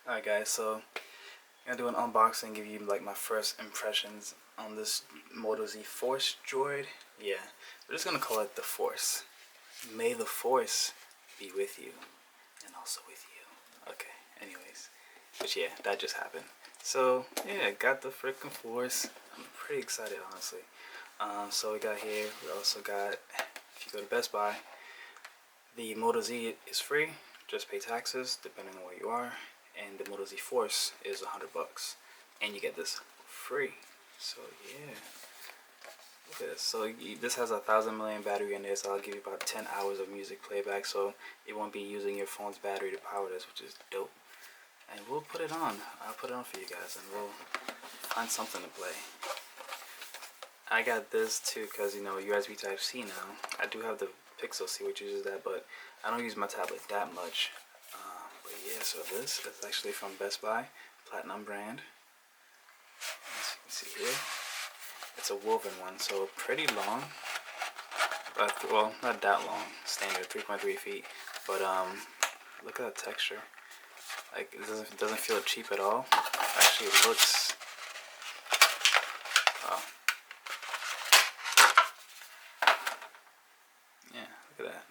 Alright guys, so I'm gonna do an unboxing, give you like my first impressions on this Moto Z Force Droid. Yeah, we're just gonna call it the Force. May the Force be with you, and also with you. Okay, anyways, but yeah, that just happened. So yeah, got the freaking Force. I'm pretty excited, honestly. So we got here, we also got, if you go to Best Buy, the Moto Z is free, just pay taxes depending on where you are, and the Moto Z Force is $100, and you get this free. So yeah, look at this. So this has a 1,000 milliamp battery in there, so I'll give you about 10 hours of music playback, so it won't be using your phone's battery to power this, which is dope. And we'll put it on. I'll put it on for you guys, and we'll find something to play. I got this too because, you know, USB Type-C now. I do have the Pixel C, which uses that, but I don't use my tablet that much. But yeah, so this is actually from Best Buy, Platinum brand. As you can see here, it's a woven one, so pretty long. Well, not that long, standard 3.3 feet. But look at that texture. Like, it doesn't feel cheap at all. Actually, it looks. Yeah, look at that.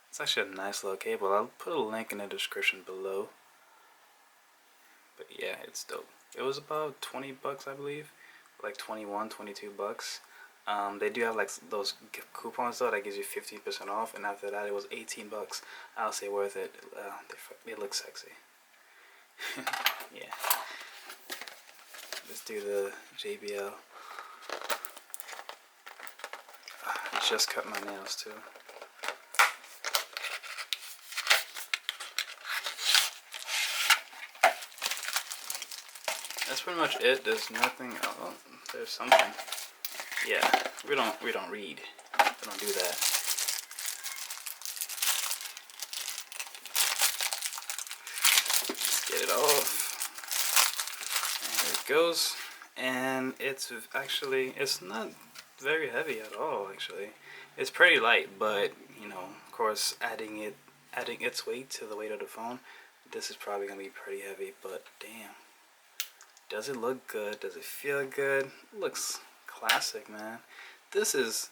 It's actually a nice little cable. I'll put a link in the description below. But yeah, it's dope. It was about 20 bucks, I believe. Like 21, 22 bucks. They do have like those coupons though that gives you 15% off, and after that it was 18 bucks. I'll say worth it. They look sexy. Yeah. Let's do the JBL. I just cut my nails too. That's pretty much it. There's nothing. Oh, there's something. Yeah, we don't read. We don't do that. Let's get it off. And there it goes. And it's not very heavy at all. Actually, it's pretty light, but you know, of course, adding its weight to the weight of the phone, this is probably gonna be pretty heavy. But damn. Does it look good? Does it feel good? It looks classic, man. This is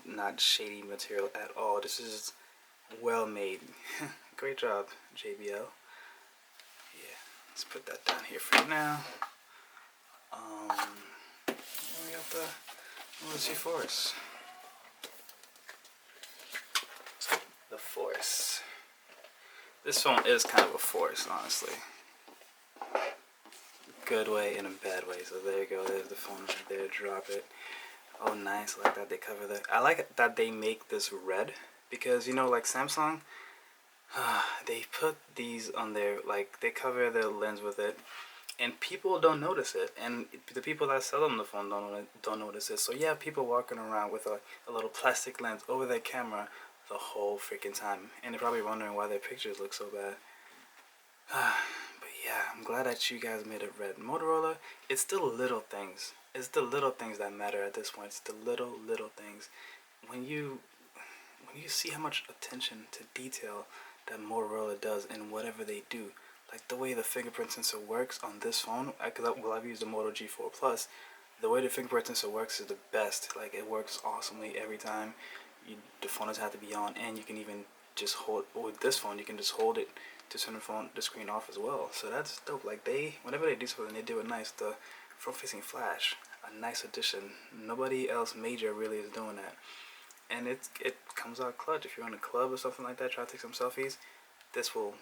not shady material at all. This is well made. Great job, JBL. Yeah, let's put that down here for now. We got the Moto Z Force. The Force. This phone is kind of a force, honestly. Good way and a bad way. So there you go. There's the phone right there. Drop it. Oh, nice. I like that they cover that. I like that they make this red because, you know, like Samsung, they put these on their, like, they cover their lens with it, and people don't notice it. And the people that sell them the phone don't notice it. So yeah, people walking around with a little plastic lens over their camera the whole freaking time, and they're probably wondering why their pictures look so bad. But yeah, I'm glad that you guys made it red. Motorola, it's the little things. It's the little things that matter at this point. It's the little things. When you see how much attention to detail that Motorola does in whatever they do, like the way the fingerprint sensor works on this phone, I've used the Moto G4 Plus. The way the fingerprint sensor works is the best. Like, it works awesomely every time. The phone doesn't have to be on, and you can even just hold, with this phone, you can just hold it to turn the screen off as well. So that's dope. Like, whenever they do something, they do it nice. The front-facing flash, a nice addition. Nobody else major really is doing that, and it comes out clutch. If you're in a club or something like that, try to take some selfies, this will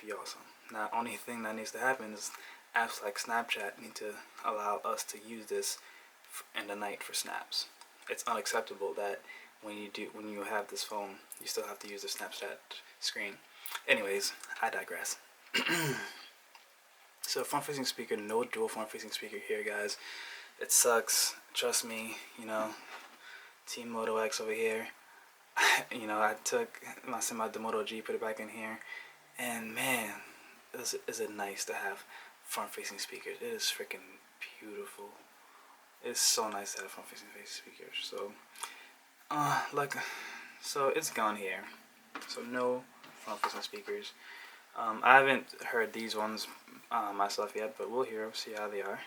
be awesome. Now, only thing that needs to happen is apps like Snapchat need to allow us to use this in the night for snaps. It's unacceptable that when you have this phone, you still have to use the Snapchat screen. Anyways, I digress. So, front-facing speaker, no dual front-facing speaker here, guys. It sucks. Trust me. You know, Team Moto X over here. You know, I took the Moto G, put it back in here, and man, is it nice to have front-facing speakers. It is freaking beautiful. It's so nice to have front-facing speakers. So, so it's gone here. So no front-facing speakers. I haven't heard these ones myself yet, but we'll hear them, see how they are.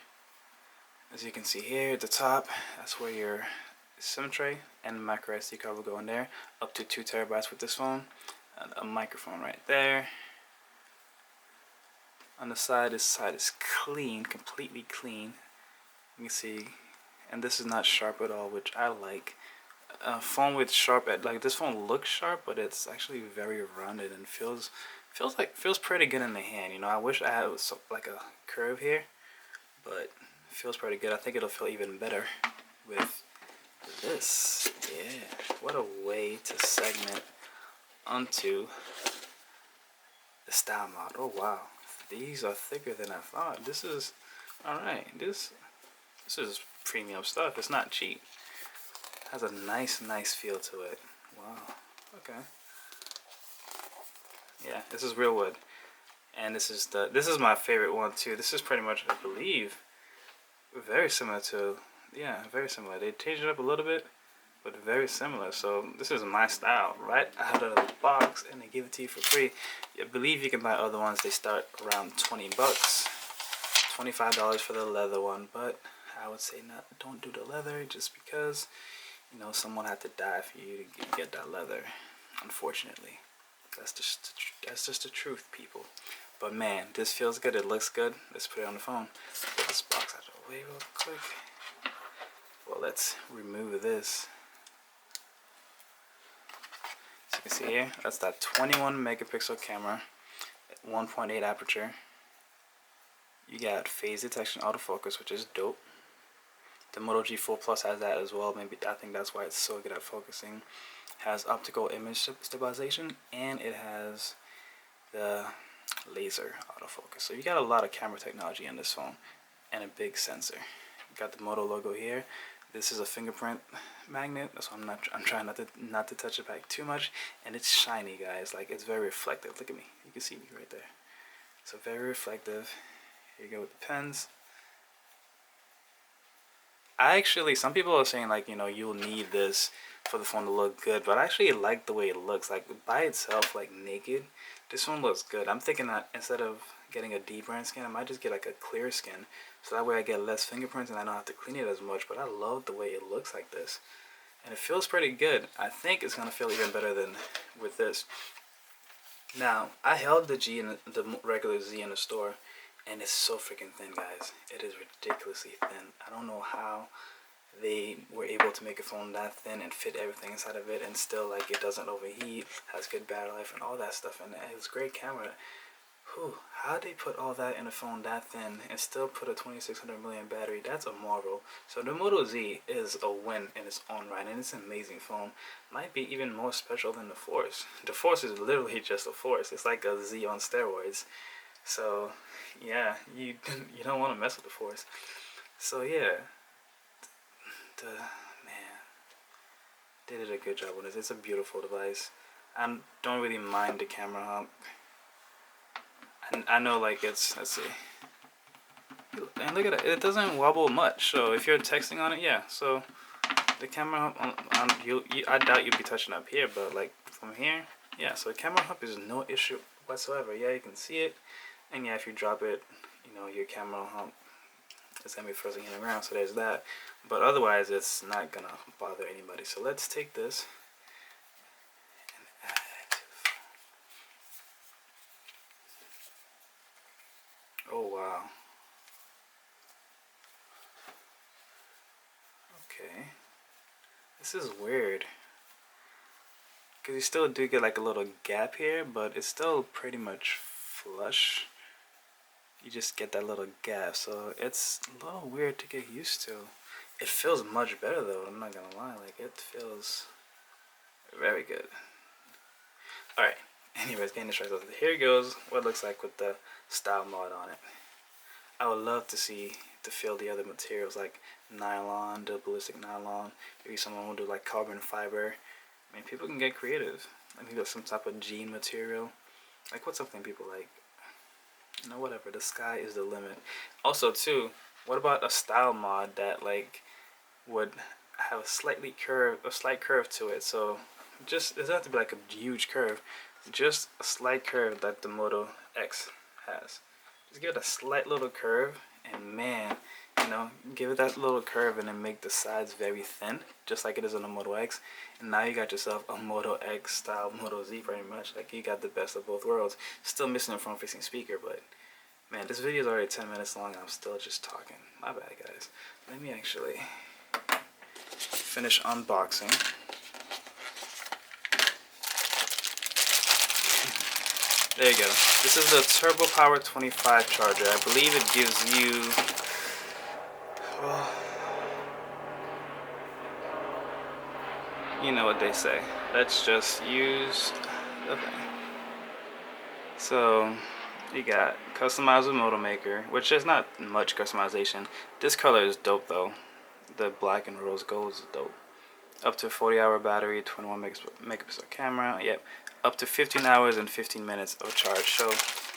As you can see here at the top, that's where your SIM tray and micro SD card will go in there. Up to 2 terabytes with this phone. And a microphone right there. On the side, this side is clean, completely clean. You can see, and this is not sharp at all, which I like. A phone with sharp edge, like this phone looks sharp, but it's actually very rounded and feels pretty good in the hand. You know, I wish I had like a curve here, but it feels pretty good. I think it'll feel even better with this. Yeah, what a way to segment onto the style mod. Oh wow, these are thicker than I thought. This is all right. This is premium stuff. It's not cheap. It has a nice feel to it. Wow. Okay. Yeah, this is real wood, and this is my favorite one too. This is pretty much, I believe, very similar to, yeah, very similar. They changed it up a little bit, but very similar. So this is my style right out of the box, and they give it to you for free. I believe you can buy other ones. They start around 20 bucks, $25 for the leather one, but I would say don't do the leather, just because, you know, someone had to die for you to get that leather, unfortunately. That's just the truth, people. But man, this feels good. It looks good. Let's put it on the phone. Get this box out of the way real quick. Well, let's remove this. As you can see here, that's that 21 megapixel camera, 1.8 aperture. You got phase detection, autofocus, which is dope. The Moto G4 Plus has that as well. Maybe I think that's why it's so good at focusing. Has optical image stabilization, and it has the laser autofocus. So you got a lot of camera technology in this phone, and a big sensor. You got the Moto logo here. This is a fingerprint magnet. That's why I'm trying not to touch it back too much. And it's shiny, guys. Like, it's very reflective. Look at me. You can see me right there. So very reflective. Here you go with the pens. Some people are saying, like, you know, you'll need this for the phone to look good, but I actually like the way it looks. Like, by itself, like naked, this one looks good. I'm thinking that instead of getting a deep brand skin, I might just get like a clear skin, so that way I get less fingerprints and I don't have to clean it as much. But I love the way it looks like this, and it feels pretty good. I think it's gonna feel even better than with this. Now, I held the the regular Z in the store, and it's so freaking thin, guys. It is ridiculously thin. I don't know how they were able to make a phone that thin and fit everything inside of it, and still, like, it doesn't overheat, has good battery life and all that stuff, and it's great camera. Whew, how'd they put all that in a phone that thin and still put a 2600 milliamp battery? That's a marvel. So the Moto Z is a win in its own right, and it's an amazing phone. Might be even more special than the Force. The Force is literally just a Force. It's like a Z on steroids. So yeah, you don't want to mess with the Force. So yeah, man, they did a good job with this. It's a beautiful device. I don't really mind the camera hump. And I know, like, let's see, and look at it, it doesn't wobble much. So if you're texting on it, yeah. So the camera hump, I doubt you'd be touching up here, but like from here, yeah. So the camera hump is no issue whatsoever. Yeah, you can see it, and yeah, if you drop it, you know, your camera hump is gonna be frozen in the ground. So there's that. But otherwise, it's not gonna bother anybody. So let's take this and add it to the phone. Oh wow. Okay. This is weird, because you still do get like a little gap here, but it's still pretty much flush. You just get that little gap, so it's a little weird to get used to. It feels much better though, I'm not gonna lie. Like, it feels very good. Alright, anyways, getting distracted. Here goes what it looks like with the style mod on it. I would love to feel the other materials, like nylon, the ballistic nylon. Maybe someone will do like carbon fiber. I mean, people can get creative. I think there's some type of jean material. Like, what's something people like? You know, whatever. The sky is the limit. Also, too, what about a style mod that, like, would have a slight curve to it? So just, it doesn't have to be like a huge curve. just a slight curve that the Moto X has. Just give it a slight little curve, and man, you know, give it that little curve and then make the sides very thin, just like it is on the Moto X. And now you got yourself a Moto X style Moto Z pretty much. Like, you got the best of both worlds. Still missing a front-facing speaker, but man, this video is already 10 minutes long and I'm still just talking. My bad, guys. Let me actually finish unboxing. There you go. This is the Turbo Power 25 charger. I believe it gives you... well, you know what they say. Let's just use... okay. So, you got customizable motor maker, which is not much customization. This color is dope though. The black and rose gold is dope. Up to 40-hour battery, 21 megapixel camera. Yep. Up to 15 hours and 15 minutes of charge. So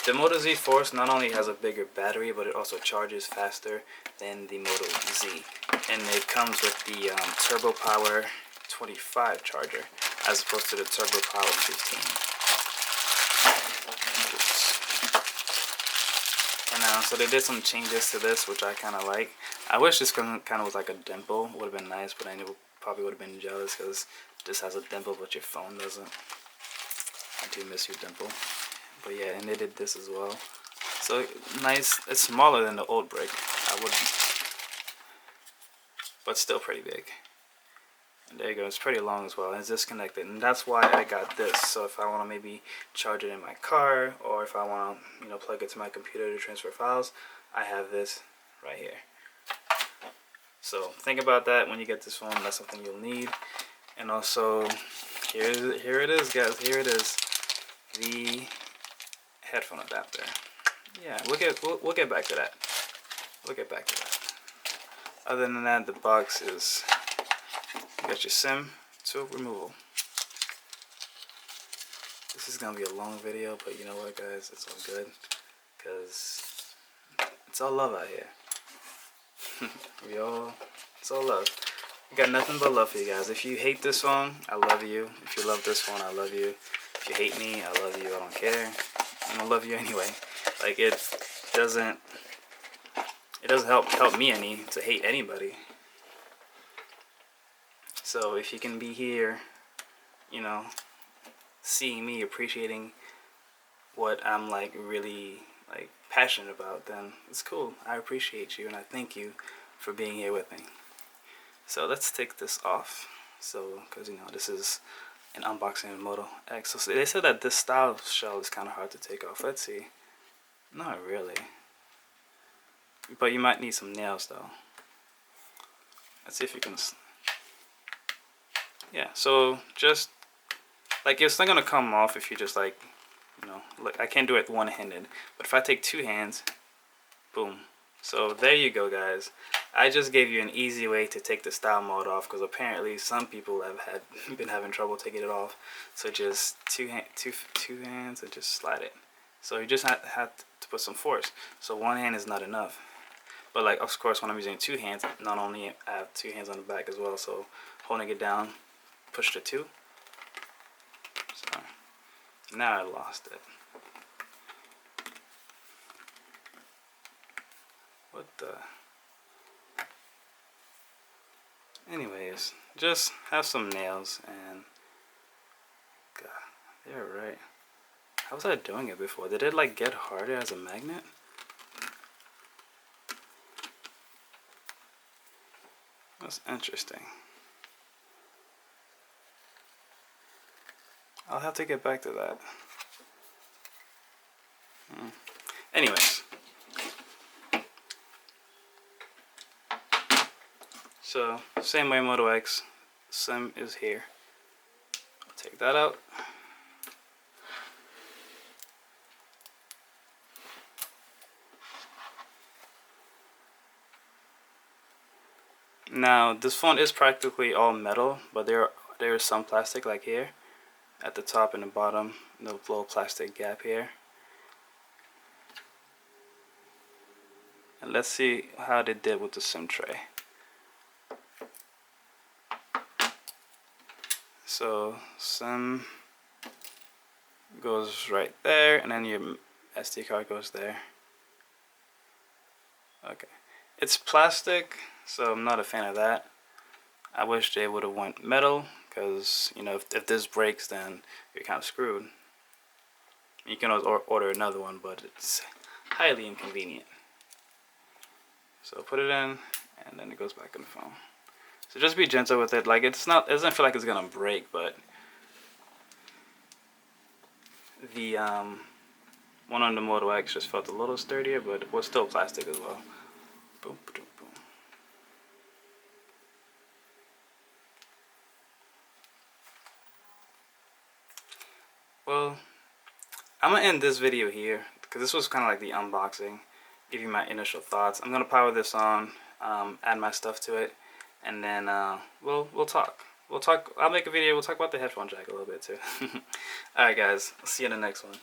the Moto Z Force not only has a bigger battery, but it also charges faster than the Moto Z. And it comes with the Turbo Power 25 charger, as opposed to the Turbo Power 15. And so they did some changes to this, which I kind of like. I wish this kind of was like a dimple. Would have been nice, but I probably would have been jealous because this has a dimple, but your phone doesn't. I do miss your dimple. But yeah, and they did this as well. So nice. It's smaller than the old brick. I wouldn't, but still pretty big. And there you go. It's pretty long as well. And it's disconnected, and that's why I got this. So if I want to maybe charge it in my car, or if I want to, you know, plug it to my computer to transfer files, I have this right here. So think about that when you get this phone. That's something you'll need. And also, here it is, guys. Here it is. The headphone adapter. Yeah, we'll get back to that. We'll get back to that. Other than that, the box is, you got your SIM to removal. This is gonna be a long video, but you know what, guys? It's all good, because it's all love out here. It's all love. I got nothing but love for you guys. If you hate this phone, I love you. If you love this phone, I love you. If you hate me, I love you. I don't care. I'm gonna love you anyway. Like, it doesn't help me any to hate anybody. So if you can be here, you know, seeing me, appreciating what I'm like really like passionate about, then it's cool. I appreciate you and I thank you for being here with me. So let's take this off. So, because you know, this is an unboxing of Moto X. So they said that this style shell is kind of hard to take off. Let's see. Not really. But you might need some nails though. Let's see if you can. Yeah, so just like, it's not gonna come off if you just like, you know, look, I can't do it one-handed, but if I take two hands, boom. So there you go, guys. I just gave you an easy way to take the style mode off, because apparently some people have been having trouble taking it off. So just two hands and just slide it. So you just have to put some force. So one hand is not enough. But like, of course, when I'm using two hands, not only I have two hands on the back as well. So holding it down, push the two. So now I lost it. What the? Anyways, just have some nails and God, they're right. How was I doing it before? Did it like get harder as a magnet? That's interesting. I'll have to get back to that. Anyways. So, same way Moto X, SIM is here. I'll take that out. Now, this phone is practically all metal, but there is some plastic like here. At the top and the bottom, the little plastic gap here. And let's see how they did with the SIM tray. So, SIM goes right there, and then your SD card goes there. Okay, it's plastic, so I'm not a fan of that. I wish they would have went metal, because you know, if this breaks, then you're kind of screwed. You can always order another one, but it's highly inconvenient. So put it in, and then it goes back in the phone. So just be gentle with it. Like, it doesn't feel like it's gonna break, but the one on the Moto X just felt a little sturdier, but it was still plastic as well. Boom, boom, boom. Well, I'm gonna end this video here because this was kind of like the unboxing, give you my initial thoughts. I'm gonna power this on, add my stuff to it, and then we'll talk. I'll make a video. We'll talk about the headphone jack a little bit too. All right, guys. I'll see you in the next one.